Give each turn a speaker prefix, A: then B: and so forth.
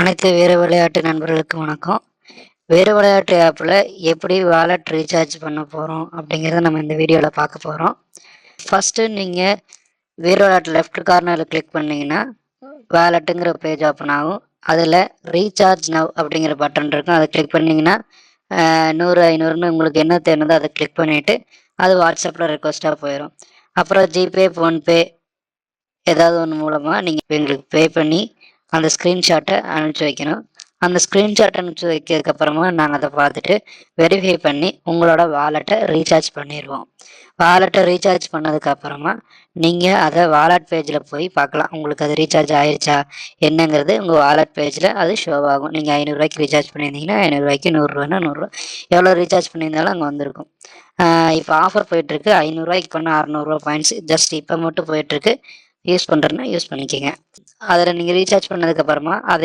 A: அனைத்து வீர விளையாட்டு நண்பர்களுக்கு வணக்கம். வீர விளையாட்டு ஆப்பில் எப்படி வாலெட் ரீசார்ஜ் பண்ண போகிறோம் அப்படிங்கிறத நம்ம இந்த வீடியோவில் பார்க்க போகிறோம். ஃபஸ்ட்டு நீங்கள் வீர விளையாட்டு லெஃப்ட் கார்னரில் கிளிக் பண்ணிங்கன்னா வாலெட்டுங்கிற பேஜ் ஓப்பன் ஆகும். அதில் ரீசார்ஜ் நவ் அப்படிங்கிற பட்டன் இருக்கும். அதை கிளிக் பண்ணிங்கன்னா 100 500ன்னு உங்களுக்கு என்ன தேவைன்னதோ அதை கிளிக் பண்ணிவிட்டு அது வாட்ஸ்அப்பில் ரெக்வஸ்ட்டாக போயிடும். அப்புறம் ஜிபே ஃபோன்பே ஏதாவது ஒன்று மூலமாக நீங்கள் எங்களுக்கு பே பண்ணி அந்த ஸ்க்ரீன்ஷாட்டை அனுப்பிச்சி வைக்கணும். அந்த ஸ்க்ரீன்ஷாட் அனுப்பிச்சி வைக்கிறதுக்கப்புறமா நாங்கள் அதை பார்த்துட்டு வெரிஃபை பண்ணி உங்களோட வாலெட்டை ரீசார்ஜ் பண்ணிடுவோம். வாலெட்டை ரீசார்ஜ் பண்ணதுக்கப்புறமா நீங்கள் அதை வாலெட் பேஜில் போய் பார்க்கலாம். உங்களுக்கு அது ரீசார்ஜ் ஆயிடுச்சா என்னங்கிறது உங்கள் வாலெட் பேஜில் அது ஷோ ஆகும். நீங்கள் 500 ரீசார்ஜ் பண்ணியிருந்தீங்கன்னா 500 100 100 எவ்வளோ ரீசார்ஜ் பண்ணியிருந்தாலும் அங்கே வந்திருக்கும். இப்போ ஆஃபர் போயிட்டுருக்கு. 500 பண்ணால் 600 பாயிண்ட்ஸ் ஜஸ்ட் இப்போ மட்டும் போயிட்டுருக்கு. யூஸ் பண்ணுறதுன்னா யூஸ் பண்ணிக்கோங்க. அதில் நீங்கள் ரீசார்ஜ் பண்ணதுக்கப்புறமா அதை